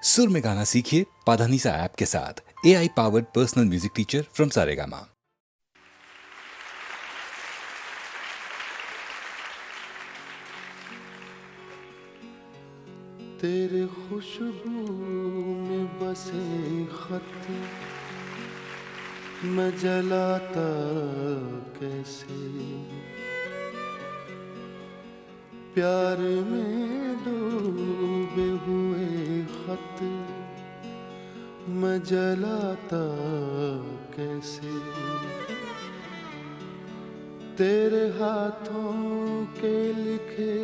सुर में गाना सीखिए पाधानीसा ऐप के साथ। AI powered personal music teacher from Saregama. तेरे खुशबू में बसे खत मैं जलाता कैसे, प्यार में डूबे हुए खत मैं जलाता कैसे, तेरे हाथों के लिखे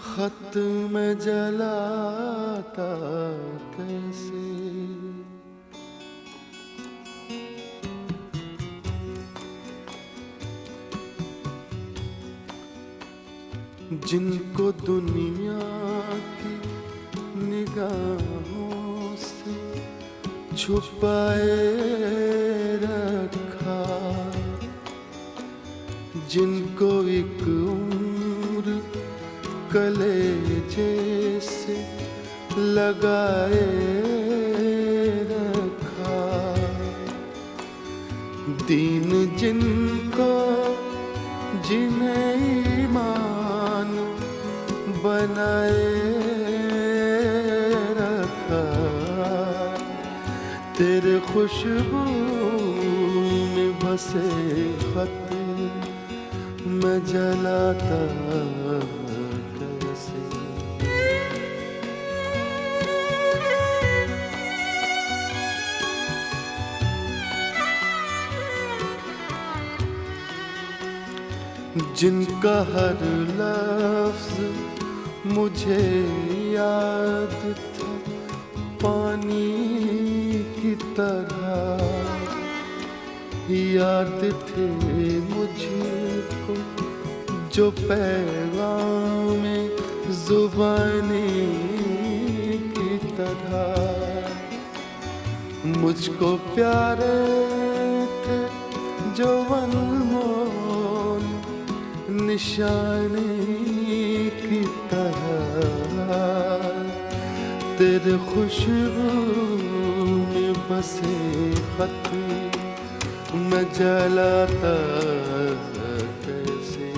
खत में जलाता कैसे। जिनको दुनिया की निगाहों से छुपाए रखा, जिनको एक उम्र कलेजे से लगाए रखा, दीन जिनको जिन्हें ईमान बनाए रखा, तेरे खुशबू में बसे खत मैं जलाता कैसे। जिनका हर लफ्ज मुझे याद था पानी की तरह, याद थे मुझको जो पैगाम जुबानी की तरह, मुझको प्यारे थे जो अनमोल निशानी की तरह, तेरे खुशबू में बसे खत मैं जलाता कैसे।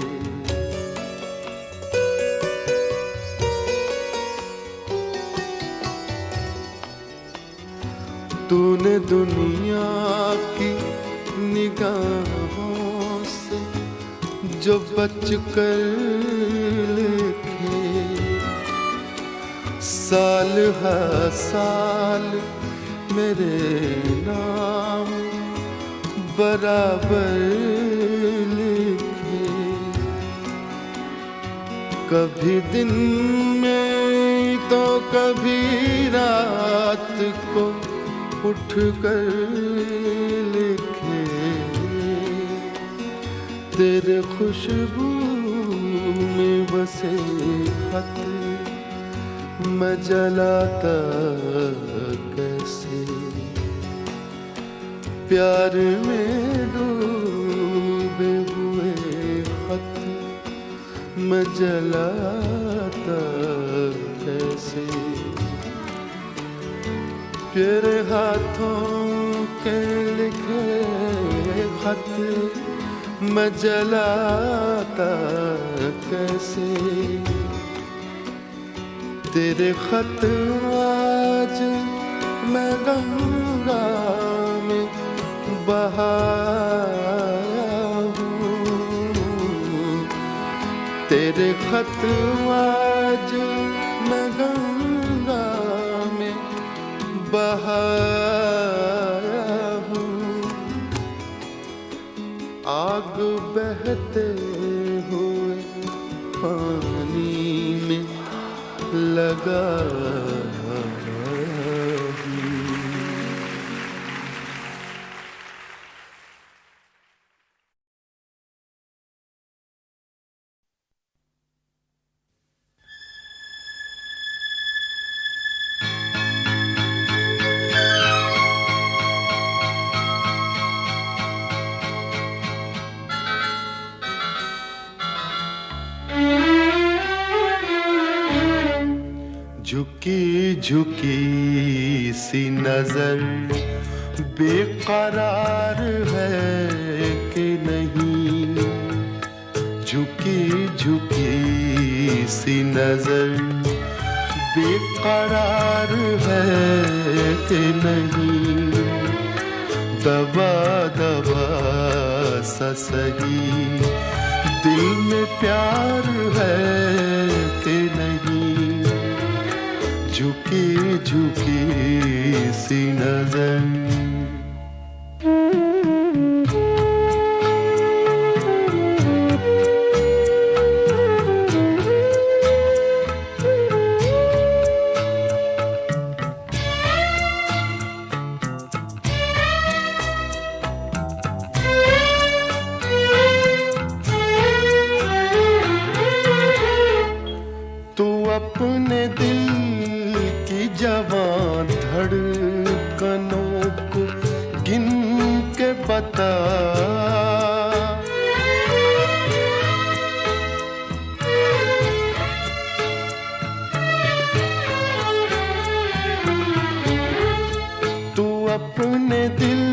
तूने दुनिया की निगाहों से जो बच कर लिखे, साल हर साल मेरे नाम बराबर लिखे, कभी दिन में तो कभी रात को उठ कर लिखे, तेरे खुशबू में बसे खत मैं जलाता कैसे, प्यार में डूबे हुए खत मैं जलाता कैसे, तेरे हाथों के लिखे खत मैं जलाता कैसे, तेरे खत आज मैं गंगा में बहाया हूँ, तेरे खत आज मैं गंगा में बहाया हूँ, आग बहते हुए पानी में लगा झुकी झुकी सी नजर बेकरार है कि नहीं, झुकी झुकी सी नजर बेकरार है कि नहीं, दबा दबा सा सही दिल में प्यार है कि नहीं, झुकी झुकी सी नजर। अपने दिल की जवां धड़कनों को गिन के बता, तू अपने दिल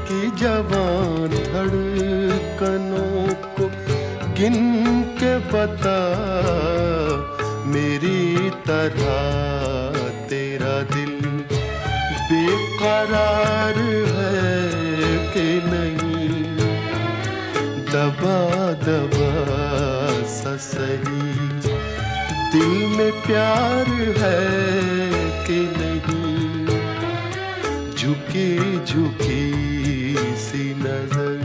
की जवां धड़कनों को गिन के बता, मेरी तरह तेरा दिल बेकरार है कि नहीं, दबा दबा सा सही दिल में प्यार है कि नहीं, झुकी झुकी सी नजर।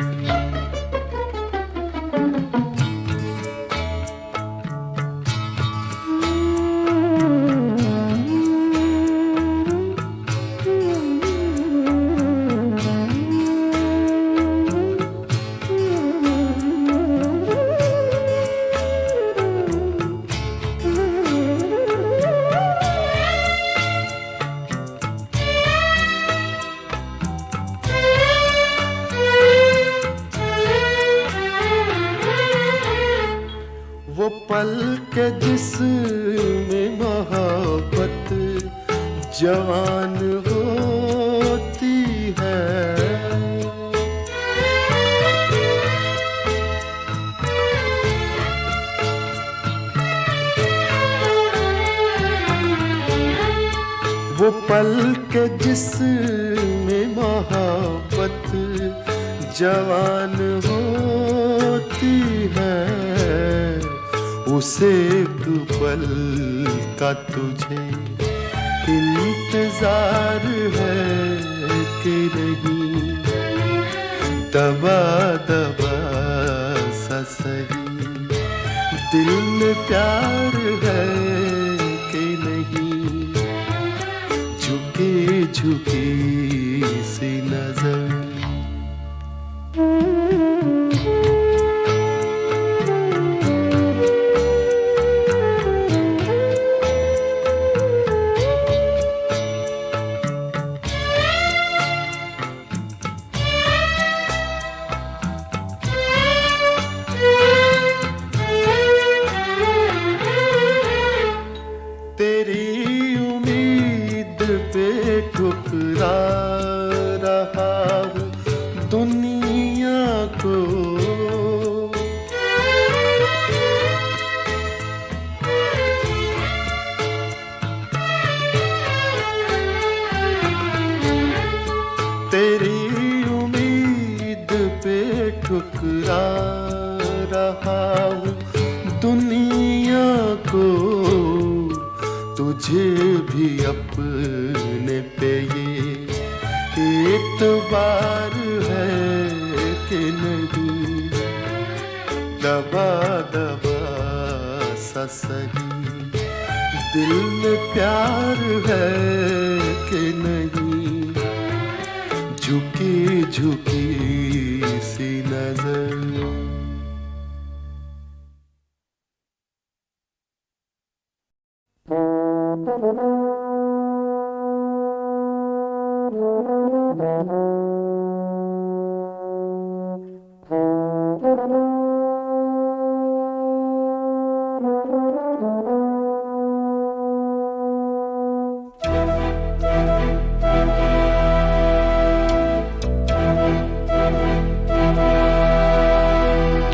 वो पल के जिसमें मोहब्बत जवान होती है, वो पल के जिसमें मोहब्बत जवान होती है, उसे एक पल का तुझे इंतजार है कि नहीं, दबा दबा सा सही दिल में प्यार है कि नहीं, झुकी झुकी सी नजर। तेरी उम्मीद पे ठुकरा रहा हूँ दुनिया को, तेरी उम्मीद पे ठुकरा रहा हूँ दुनिया को, तुझे भी अपने पे ये एतबार है कि नहीं, दबा दबा सा सही दिल में प्यार है कि नहीं, झुकी झुकी सी नजर।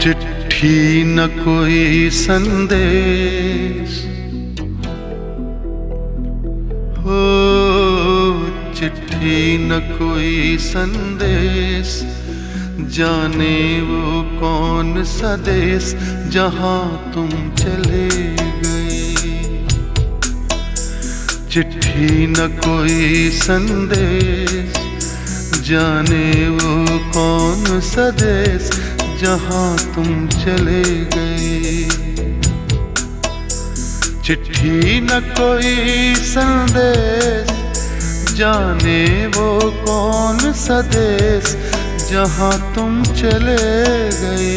चिट्ठी न कोई संदेश, हो चिट्ठी न कोई संदेश, जाने वो कौन सा देश जहां तुम चले गए। चिट्ठी न कोई संदेश, जाने वो कौन सा देश जहां तुम चले गए। चिट्ठी न कोई संदेश, जाने वो कौन सा देश जहां तुम चले गए,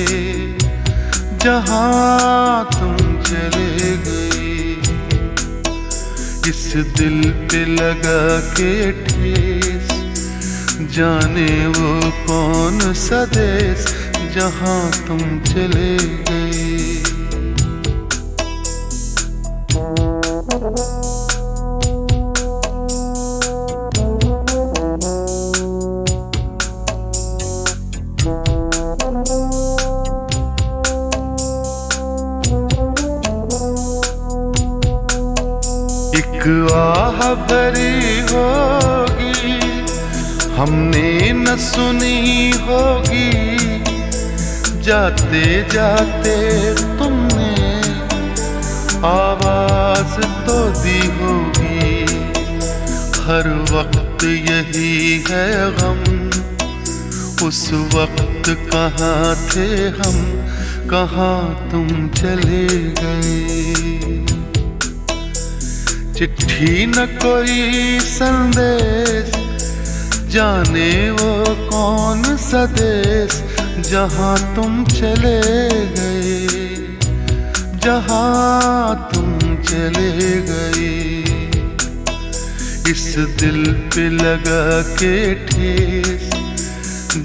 जहां तुम चले गए। इस दिल पे लगा के ठेस, जाने वो कौन सा देश जहां तुम चले गए। एक आह भरी होगी, हमने न सुनी होगी, जाते जाते तुमने आवाज तो दी होगी। हर वक्त यही है गम, उस वक्त कहाँ थे हम, कहाँ तुम चले गए। चिट्ठी न कोई संदेश, जाने वो कौन सा देश जहां तुम चले गए, जहां तुम चले गए। इस दिल पे लगा के ठेस,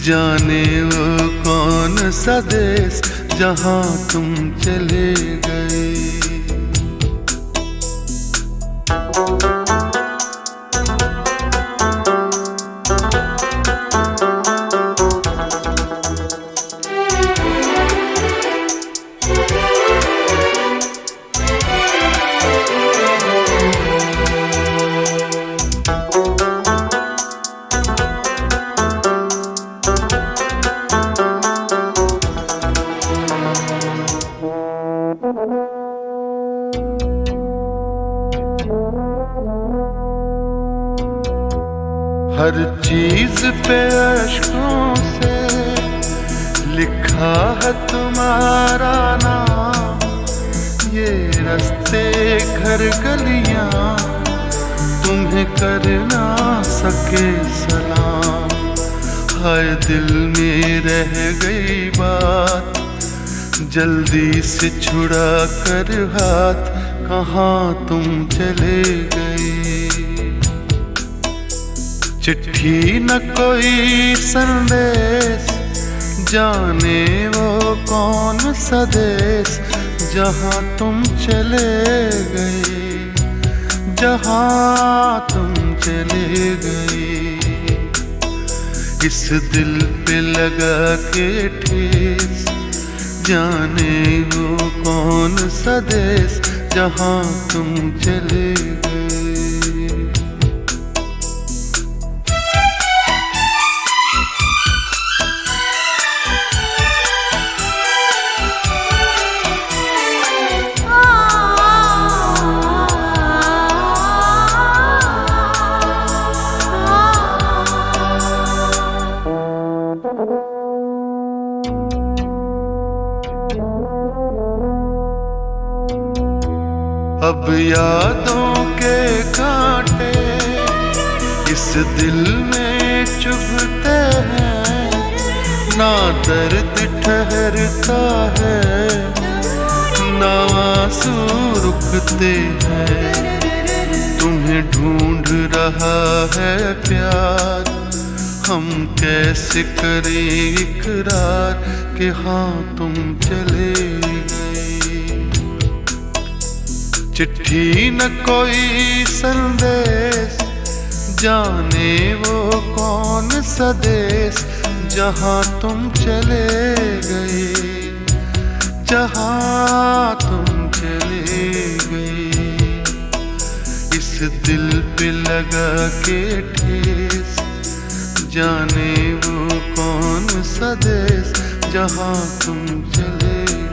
जाने वो कौन सा देश जहां तुम चले गए। हर चीज पे अश्कों से लिखा है तुम्हारा नाम। ये रास्ते घर गलियां तुम्हें कर ना सके सलाम। हाय दिल में रह गई बात, जल्दी से छुड़ा कर हाथ, कहाँ तुम चले गए। चिट्ठी न कोई संदेश, जाने वो कौन सा देश जहां तुम चले गए, जहां तुम चले गए। इस दिल पे लगा के ठेस, जाने वो कौन सा देश जहां तुम चले गए। अब यादों के कांटे इस दिल में चुभते हैं, ना दर्द ठहरता है, ना आंसू रुकते हैं। तुम्हें ढूंढ रहा है प्यार, हम कैसे करें इकरार कि हाँ तुम चले गए। चिट्ठी न कोई संदेश, जाने वो कौन सा देश जहां तुम चले गए, जहाँ तुम चले गए। इस दिल पे लगा के ठेस, जाने वो कौन सा देश जहाँ तुम चले गए।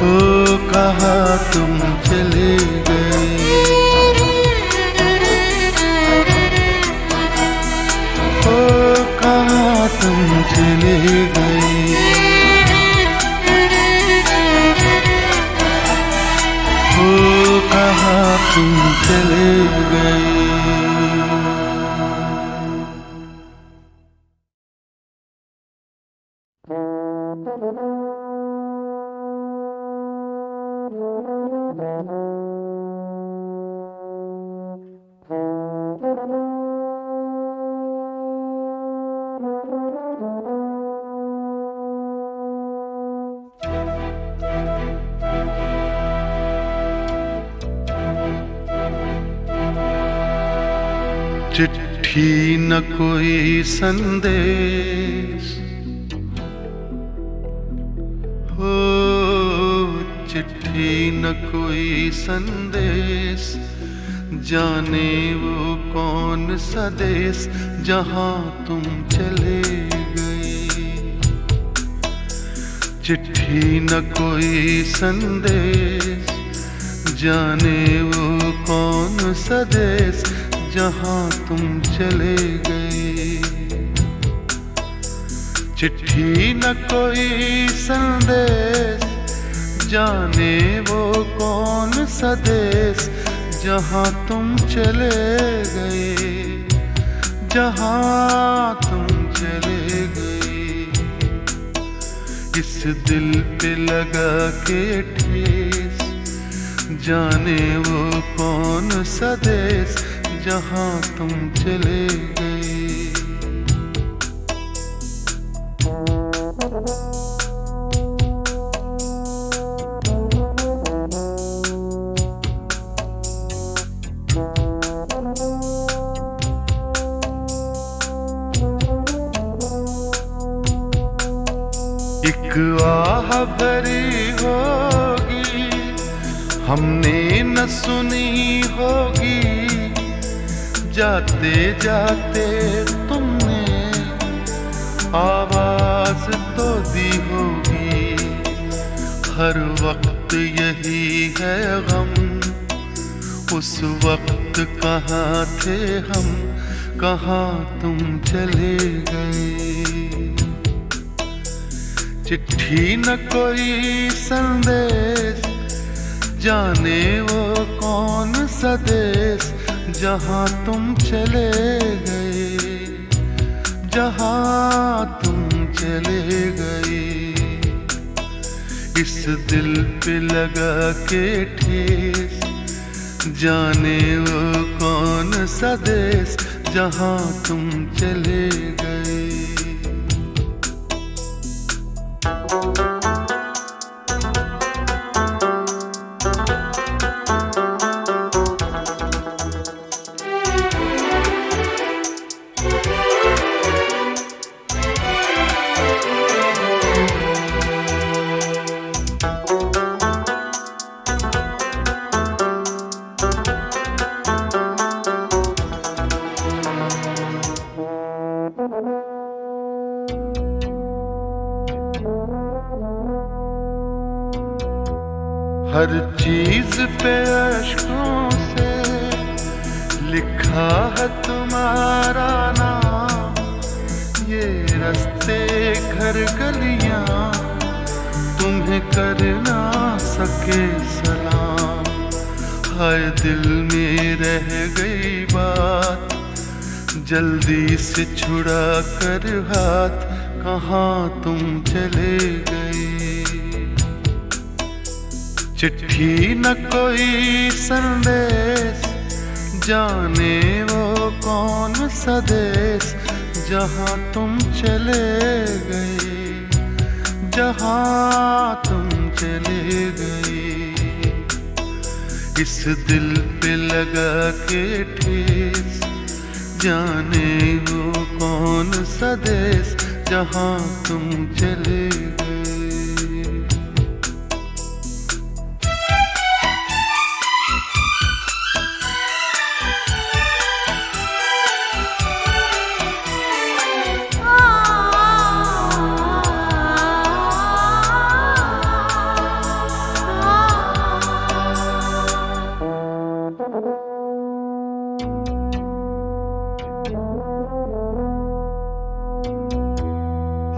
ओ कहाँ तुम चले गए, ओ कहाँ तुम चले गए, ओ कहाँ तुम चले गए। चिट्ठी न कोई संदेश, हो चिट्ठी न कोई संदेश, जाने वो कौन सा देश जहाँ तुम चले गए। चिट्ठी न कोई संदेश, जाने वो कौन सा देश जहाँ तुम चले गए। चिट्ठी न कोई संदेश, जाने वो कौन सा देश जहाँ तुम चले गए, जहाँ तुम चले गए। इस दिल पे लगा के ठेस, जाने वो कौन सा देश जहाँ तुम चले गए। एक आह भरी होगी, हमने न सुनी होगी, जाते जाते तुमने आवाज तो दी होगी। हर वक्त यही है गम, उस वक्त कहाँ थे हम, कहाँ तुम चले गए। चिट्ठी न कोई संदेश, जाने वो कौन सा देश जहाँ तुम चले गए, जहाँ तुम चले गए। इस दिल पे लगा के ठेस, जाने वो कौन सा देश जहाँ तुम चले गए। हर चीज पे अश्कों से लिखा है तुम्हारा नाम, ये रास्ते घर गलियां तुम्हें कर ना सके सलाम। हाय दिल में रह गई बात, जल्दी से छुड़ा कर हाथ, कहाँ तुम चले गए। चिट्ठी न कोई संदेश, जाने वो कौन सा देश जहाँ तुम चले गए, जहाँ तुम चले गए। इस दिल पे लगा के ठेस, जाने वो कौन सा देश जहाँ तुम चले गए।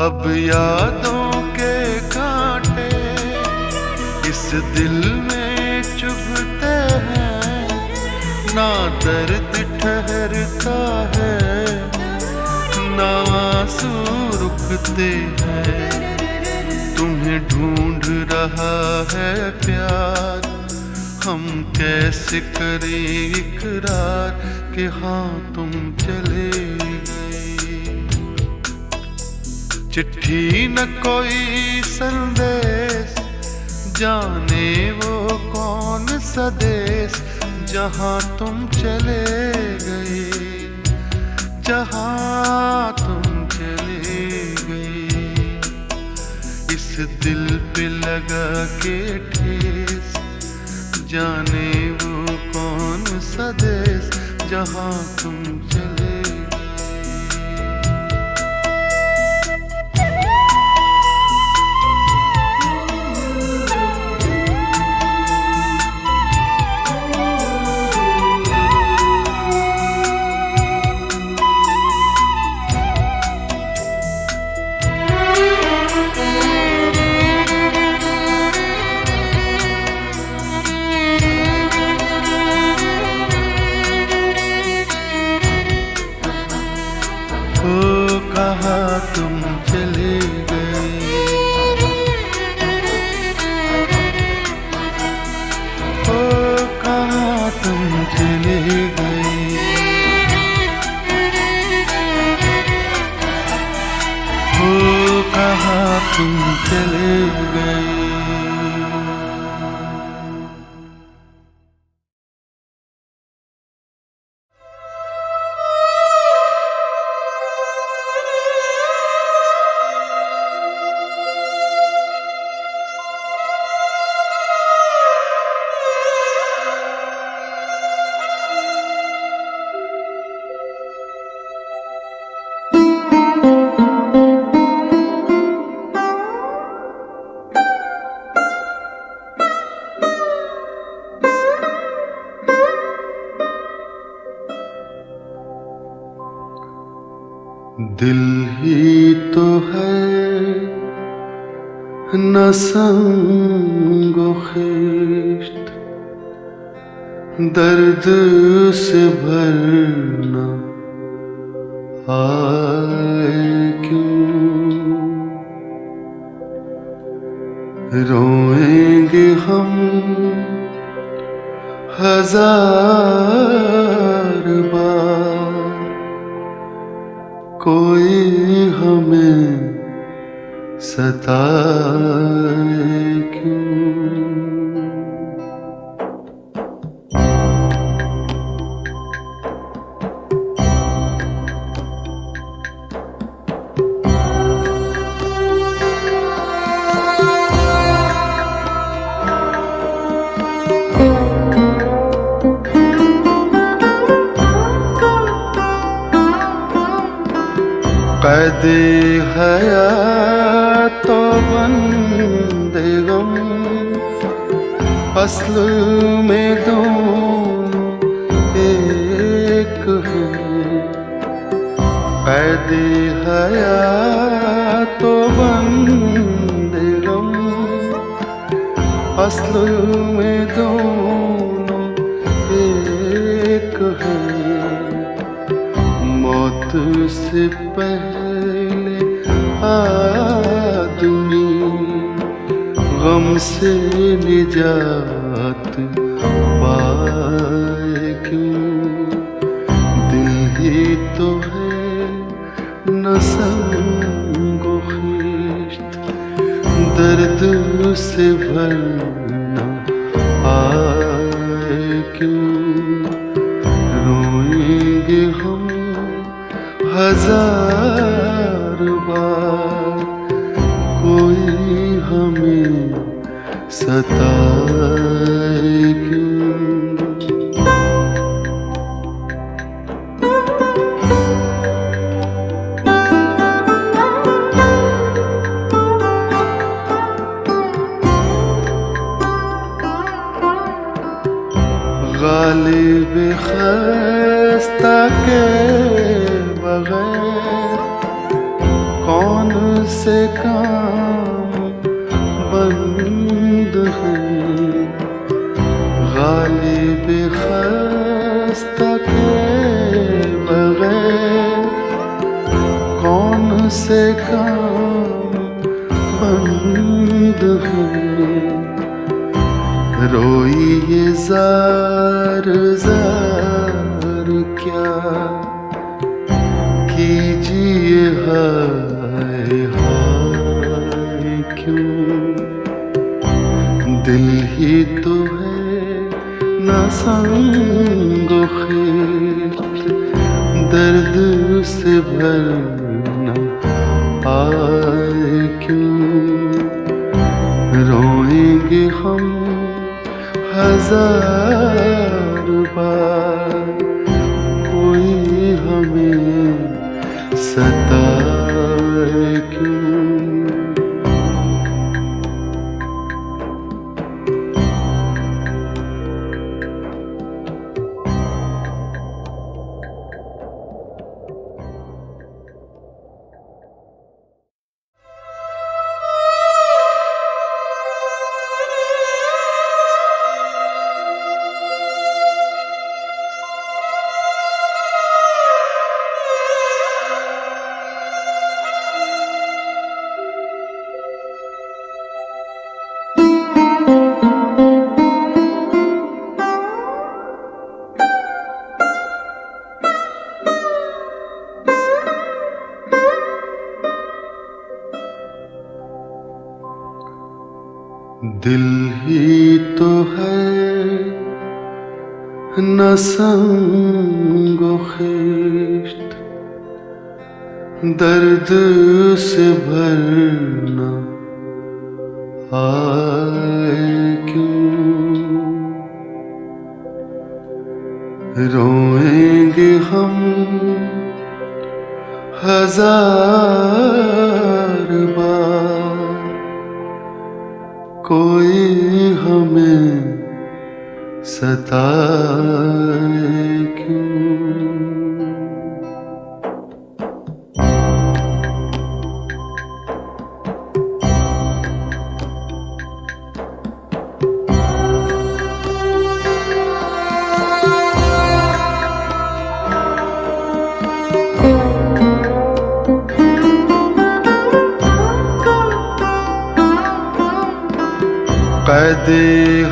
अब यादों के कांटे इस दिल में चुभते हैं, ना दर्द ठहरता है, ना आंसू रुकते हैं। तुम्हें ढूंढ रहा है प्यार, हम कैसे करें इकरार कि हाँ तुम चले गए। चिट्ठी न कोई संदेश, जाने वो कौन सा देश जहाँ तुम चले गए, जहाँ तुम चले गए। इस दिल पे लगा के ठेस, जाने वो कौन सा देश जहाँ तुम चले गए। कहाँ तुम चले गए, ओ कहाँ तुम चले गए, ओ कहाँ तुम चले गए। दिल ही तो है न संगो खिश्त, दर्द से भरना आए क्यों। रोएंगे हम हजार बार, कोई हमें सताए क्यों। कैदे हयात तो बंदे गम, असल में दोनों एक हैं। कैदे हयात तो बंदे गम, असल में दोनों एक हैं। मौत से पहले आदमी गम से निजात पाए क्यों? दिल ही तो है न संगो खिश्त, दर्द से भरना आए क्यों? रोएंगे हम हजार बार, कोई हमें सताए क्यों? गालिब खस्ता के बगैर कौन से काम बंद है? गालिब खस्ता के बगैर कौन से काम बंद है? रोई ये जार जार क्या कीजिए हाय हाय क्यों? दिल ही तो है न संगो खिश्त, दर्द से भरना आए क्यों? रोएंगे हम हजार बार, कोई हमें सताए क्यों? दिल ही तो है न संगो खिश्त, दर्द से भरना आए क्यों? रोएंगे हम हजार बार, कोई हमें सताए क्यों? कैदे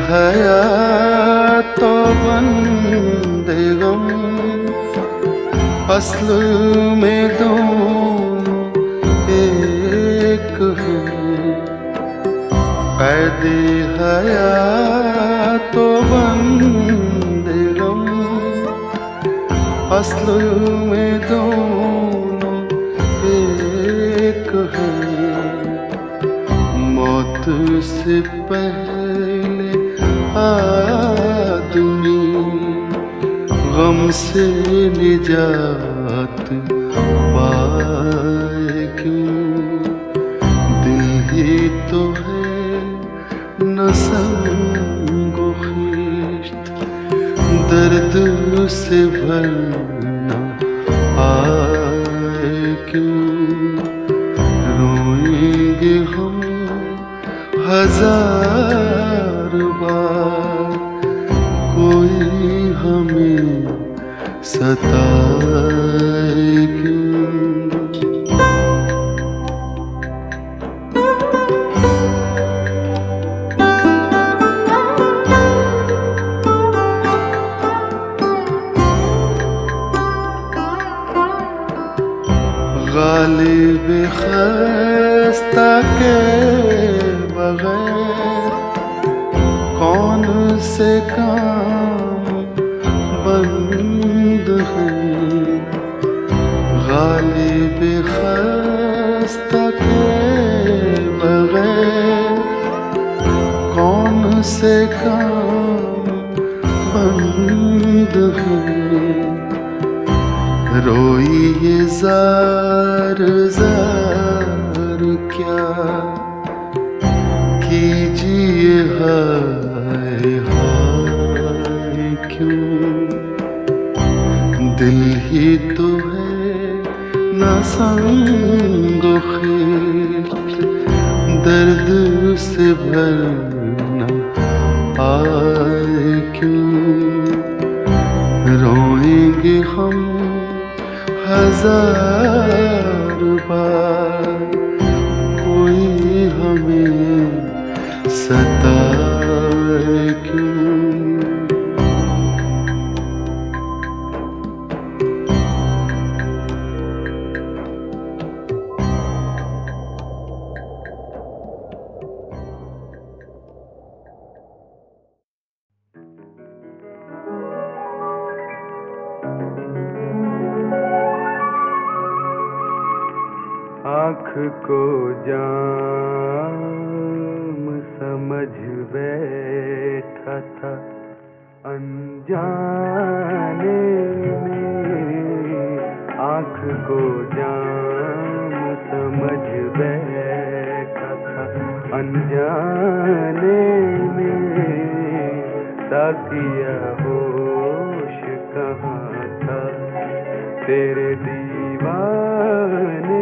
हयात तो बंदे गम, असल में दोनों एक हैं। कैदे हयात तो बंदे गम, असल में दोनों एक हैं। मौत से पहले आदमी गम से निजात पाए क्यों? दिल ही तो है न संगो खिश्त, दर्द से भरना आए क्यों? रोएंगे हम हजार बार, कोई हमें सताए क्यों? गालिब खस्ता के बगैर कौन से काम बंद हैं। गालिब खस्ता के बगैर कौन से काम बंद हैं। रोई ये जार जार क्या कीजिए हाय हाय क्यों। दिल ही तो है ना संगो खिल दर्द से भरना आए क्यों। रोएंगे हम हजार बार कोई हमें सताए क्यों। आँख को जाम समझ बैठा था अनजाने में। आँख को जाम समझ बैठा था अनजाने में। साकिया होश कहाँ था तेरे दीवाने।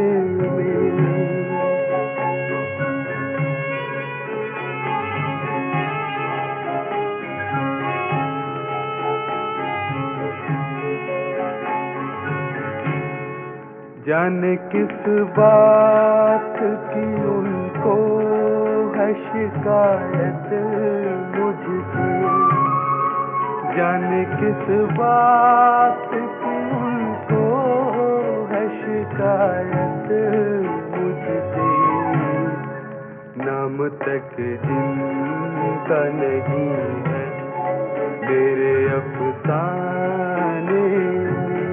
जाने किस बात की उनको है शिकायत मुझसे। जाने किस बात की उनको है शिकायत मुझसे। नाम तक जिनका नहीं है मेरे अफसाने में।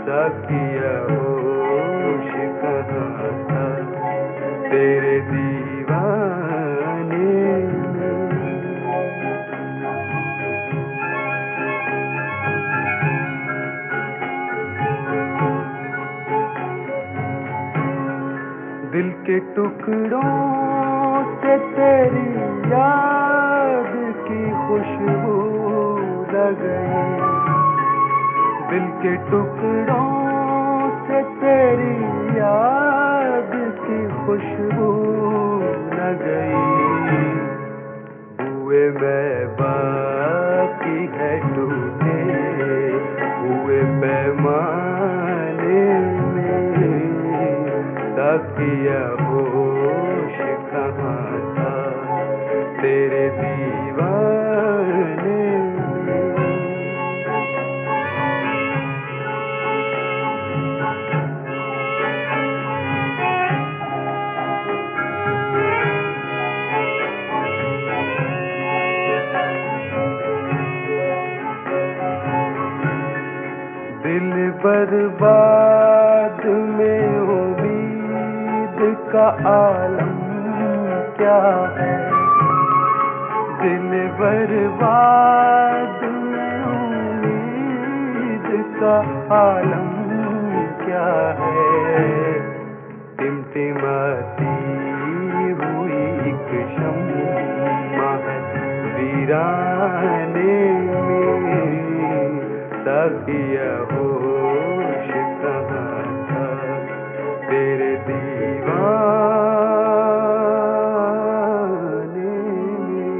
साकिया होश कहाँ था तेरे दीवाने में। दिल के टुकड़ों से तेरी याद की खुशबू लग गई। दिल के टुकड़ों से तेरी याद की खुशबू न गई। हुए मैं बाकी है टूटे हुए पैमाने में। साकिया होश कहाँ था तेरे दीवाने में। दिल बर्बाद में उम्मीद का आलम क्या है। दिल बर्बाद में उम्मीद का आलम क्या है। टिमटिमाती हुई एक शम्मा है वीराने में। साकिया होश कहाँ था तेरे दीवाने में।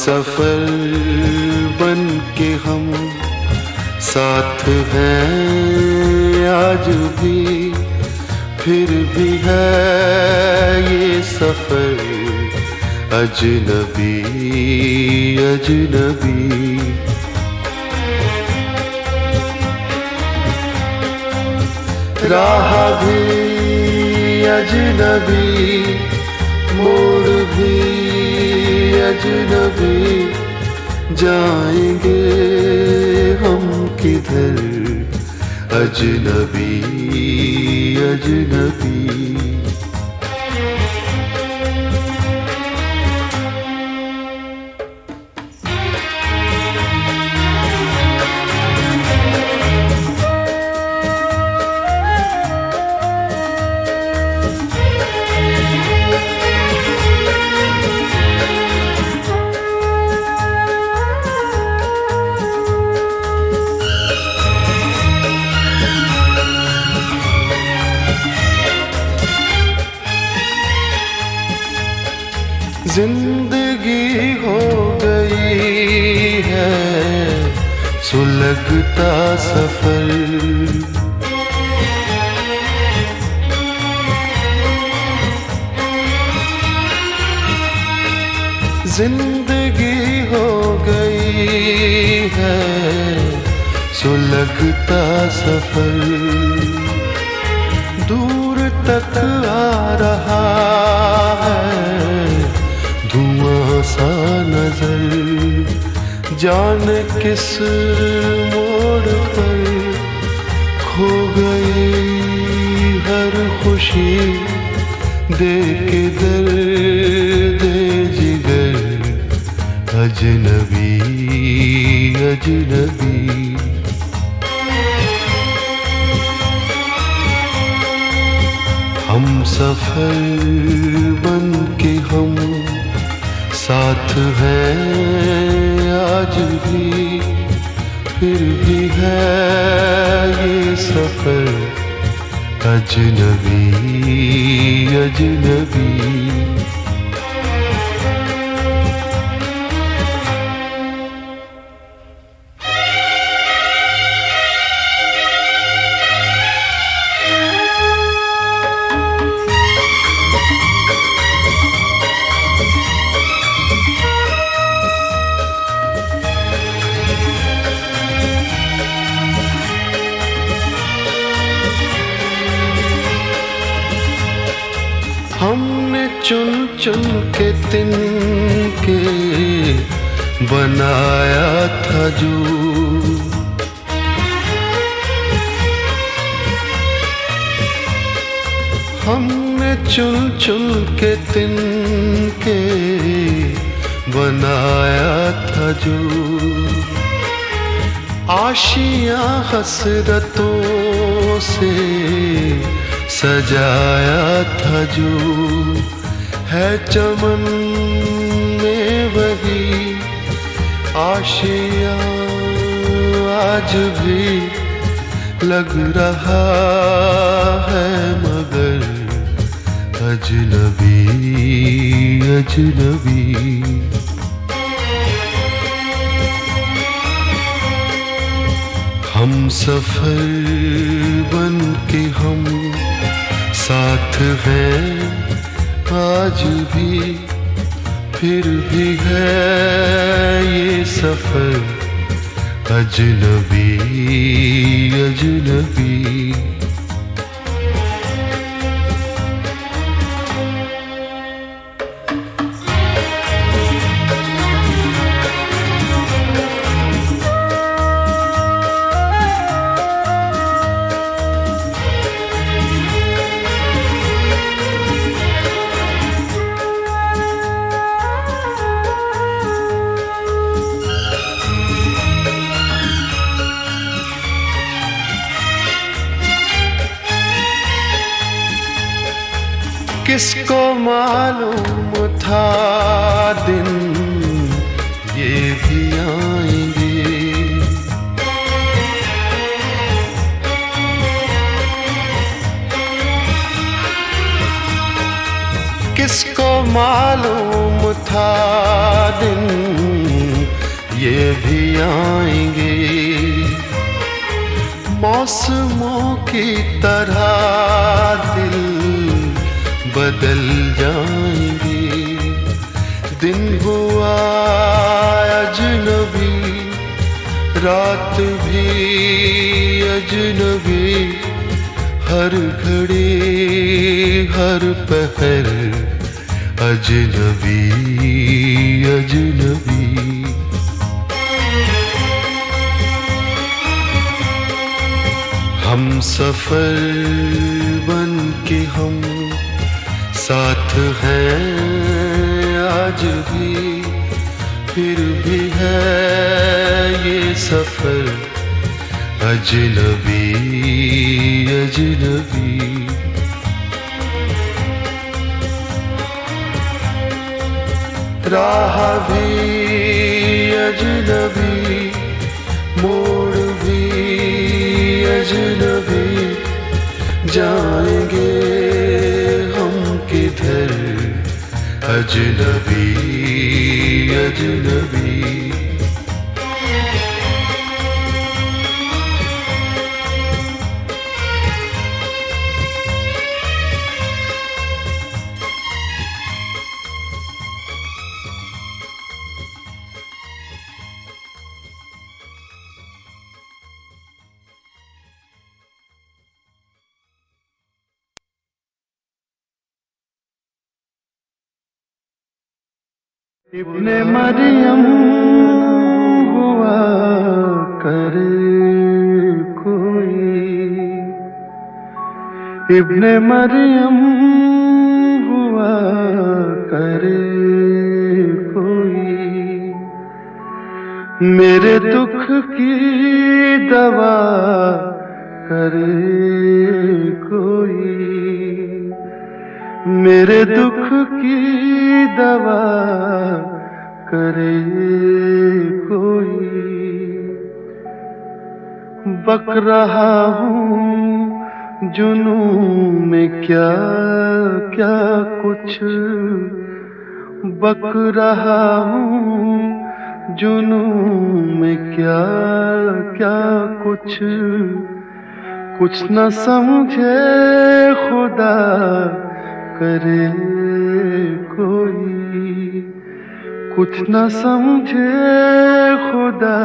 सफर बन के हम साथ हैं आज भी, फिर भी है ये सफर अजनबी अजनबी। राह भी अजनबी, मोड़ भी अजनबी, जाएंगे हम किधर अजनबी अजनबी। जिंदगी हो गई है सुलगता सफर, जिंदगी हो गई है सुलगता सफर। दूर तक आ रहा है धुआं सा नजर, जाने किस मोड़ पर खो गई हर खुशी, दे के दर्द जिगर अजनबी अजनबी। हम सफर बन के हम साथ हैं आज भी, फिर भी है ये सफर अजनबी अजनबी। हमने चुन चुन के तिनके बनाया था जो, हमने चुन चुन के तिनके बनाया था जो, आशियां हसरतों से सजाया था जो, है चमन में वही आशियां आज भी लग रहा है मगर अजनबी अजनबी। हम सफर बन के हम साथ हैं आज भी, फिर भी है ये सफर अजनबी अजनबी। किसको मालूम था दिन ये भी आएंगे, किसको मालूम था दिन भी आएंगे, मौसमों की तरह दिल बदल जाएंगे। दिन हुआ अजनबी, रात भी अजनबी, हर घड़ी हर पहर अजनबी अजनबी। हम सफर बन के हम साथ हैं आज भी, फिर भी है ये सफर अजनबी अजनबी। राह भी अजनबी, मोड़ भी अजनबी, जाएंगे हम किधर अजनबी अजनबी। इब्ने मरियम हुआ करे कोई, इब्ने मरियम हुआ करे कोई, मेरे दुख की दवा करे कोई, मेरे दुख की दवा करे कोई। बक रहा हूँ जुनू में क्या क्या कुछ, बक रहा हूँ जुनू में क्या क्या कुछ, कुछ न समझे खुदा करे कोई, कुछ न समझे खुदा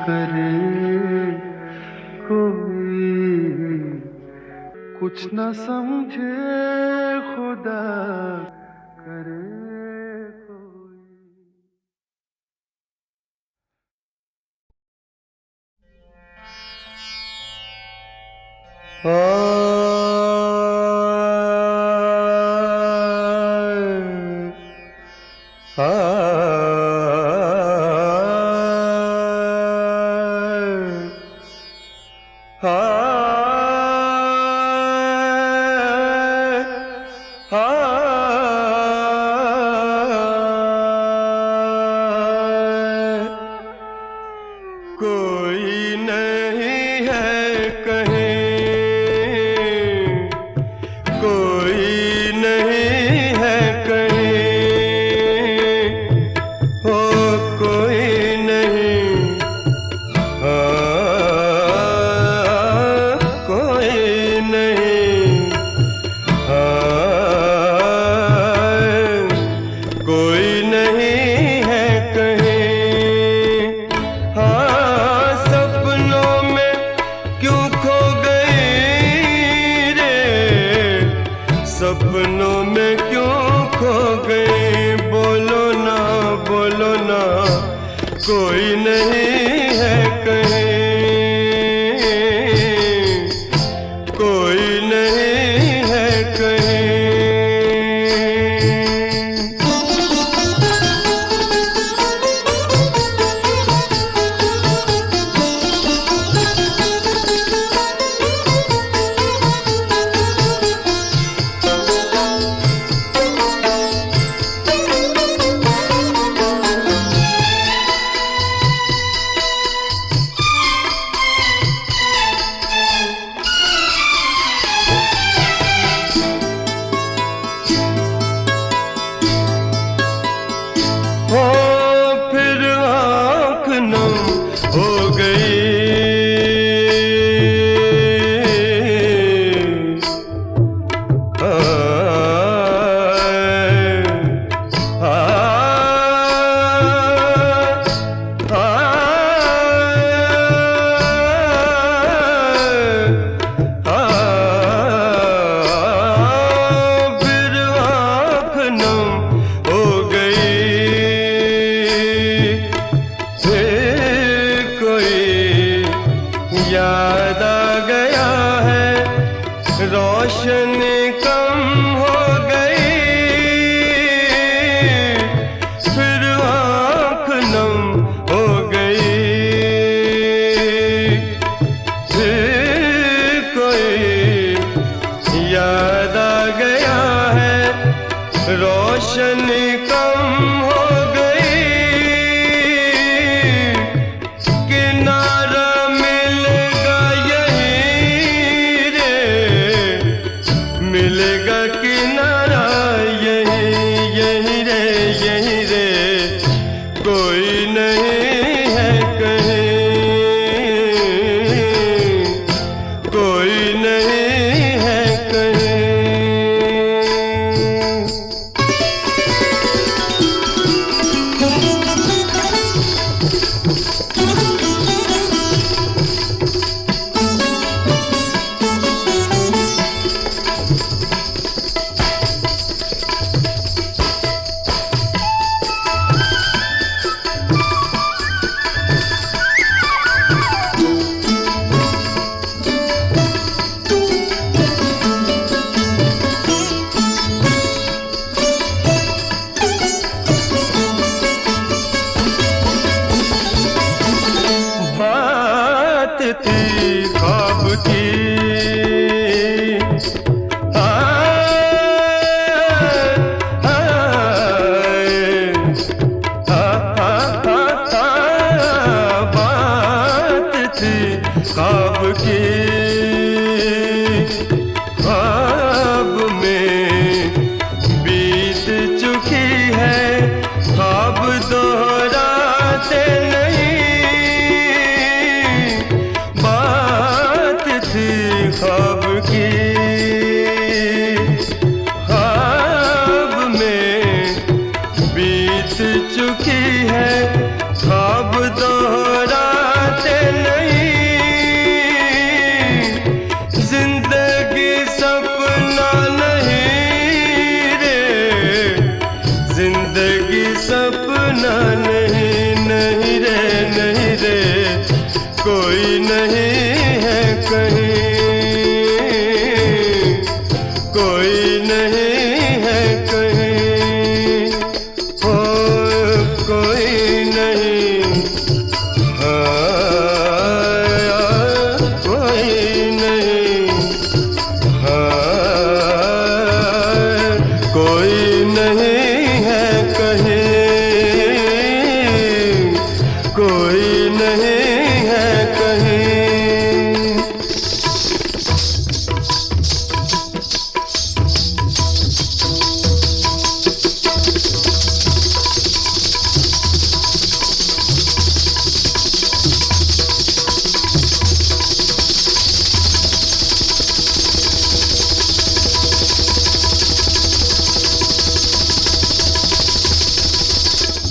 करे कोई, कुछ न समझे खुदा करे कोई। कोई नहीं है कहीं, कोई नहीं है कहीं, हो कोई नहीं, हाँ कोई नहीं, हाँ कोई नहीं है कहीं। सपनों में क्यों खो गए, बोलो ना कोई नहीं है कहीं, कोई नहीं है कहीं। रोशनी कम हो गई, फिर आँख नम हो गई, फिर कोई याद आ गया है। रोशनी कम हो गई, किनारा मिलेगा यहीं रे, मिलेगा किनारा यहीं यहीं रे, यहीं रे, कोई नहीं है कहीं, कोई नहीं है कहीं। बात थी ख्वाब की, बात थी ख्वाब की, ख्वाब में बीत चुकी है, ख्वाब दोहराते नहीं। बात थी ख्वाब की, ख्वाब में बीत चुकी है, ख्वाब दोहराते नहीं। जिंदगी सपना नहीं रे, जिंदगी सपना नहीं, नहीं रे, नहीं रे, कोई नहीं है कहीं, कोई नहीं है कहीं, ओ कोई नहीं, हाँ, कोई नहीं, हाँ, कोई नहीं है कहीं, कोई नहीं है कहीं।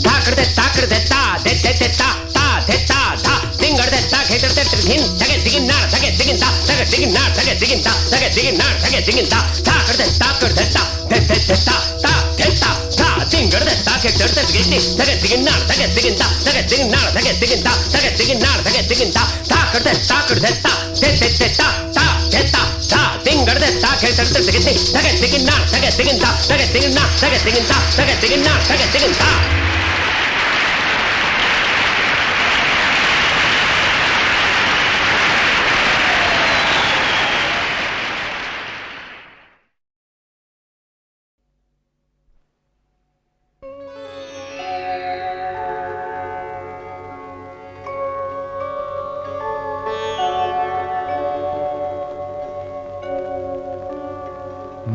ताकड़ दे ता दे ता ता दे ता धा तिंगड़ दे ता खेतर दे तिगिन तगे तिगिन नार तगे तिगिन ता तगे तिगिन नार तगे तिगिन ता तगे तिगिन नार तगे तिगिन ता ताकड़ दे ता दे ता दे ता धा तिंगड़ दे ता खेतर दे तिगिन तगे तिगिन नार तगे तिगिन ता तगे तिगिन नार तगे तिगिन ता तगे तिगिन नार तगे तिगिन ता ताकड़ दे ता दे ता दे ता धा तिंगड़ दे ता खेतर दे तिगिन तगे तिगिन नार तगे तिगिन ता तगे तिगिन नार तगे तिगिन ता तगे तिगिन नार तगे तिगिन ता।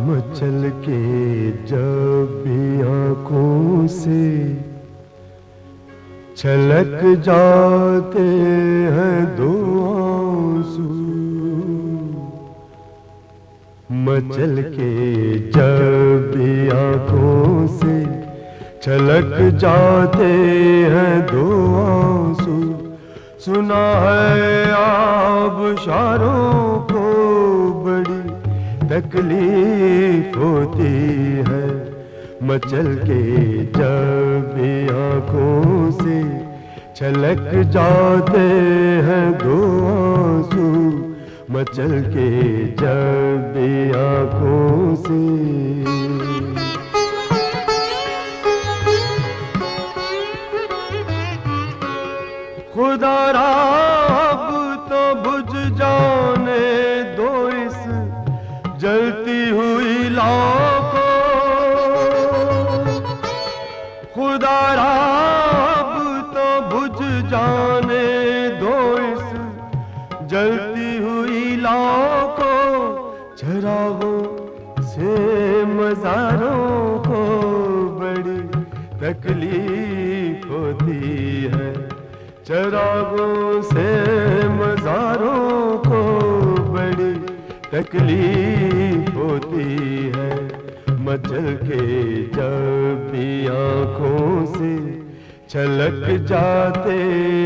मचल के जब भी आँखों से छलक जाते हैं दो आंसू, मचल के जब भी आँखों से छलक जाते हैं दो आंसू। सुना है आबशारों को बड़ी तकलीफ होती है, मचल के जब भी आँखों से छलक जाते हैं दो आंसू। मचल के जब भी आंखों से। खुदा अब तो बुझ जाने दो इस जलती हुई लौ को। खुदा अब तो बुझ जाने दो इस जलती हुई लौ को। चरागों से मज़ारों को बड़ी तकलीफ होती है। चरागों से मज़ारों को बड़ी तकलीफ होती है। मचल के जब भी आँखों से छलक जाते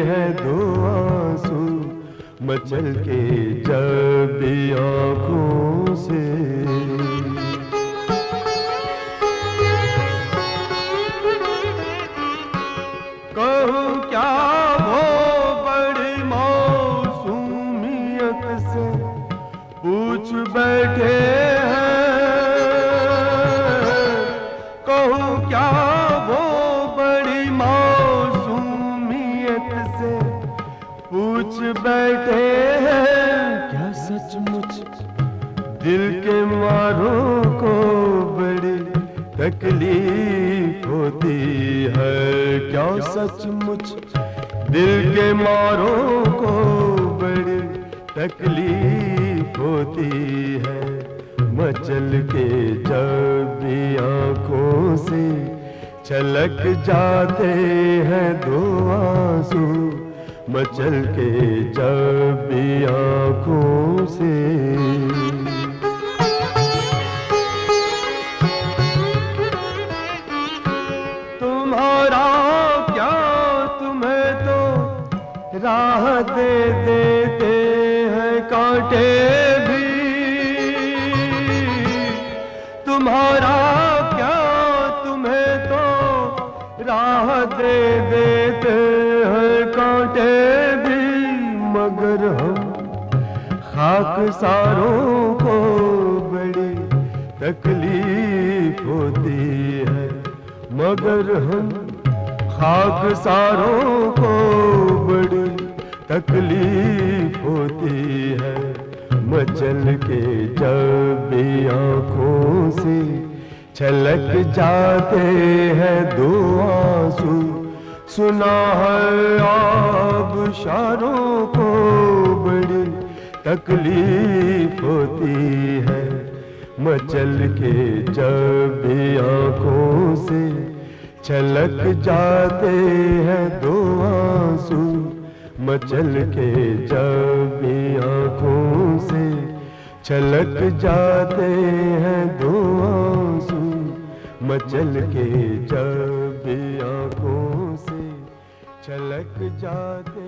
हैं दो आंसू। मचल के जब भी आँखों से। कहूँ क्या वो बड़ी मौसूमियत से पूछ बैठे हैं। कहूँ क्या वो बड़ी मौसूमियत से पूछ बैठे हैं। क्या सचमुच दिल के मारों को बड़ी तकलीफ होती है। क्या सचमुच दिल के मारों को बड़ी तकलीफ होती है। मचल के जब भी आँखों से छलक जाते हैं दो आंसू। मचल के जब भी आँखों से। तुम्हारा क्या तुम्हें तो राह दे देते हैं कांटे भी। तुम्हारा क्या तुम्हें तो राह दे देते हैं कांटे भी। मगर हम खाकसारों को बड़ी तकलीफ होती है। मगर हम खाकसारों को बड़ी तकलीफ होती है। मचल के जब भी आँखों से छलक जाते हैं दो आंसू। सुना है आबशारों को बड़ी तकलीफ होती है। मचल के जब भी आँखों से छलक जाते हैं दो आंसू। मचल के जब भी आँखों से छलक जाते हैं दो आंसू। मचल के जब भी आँखों से छलक जाते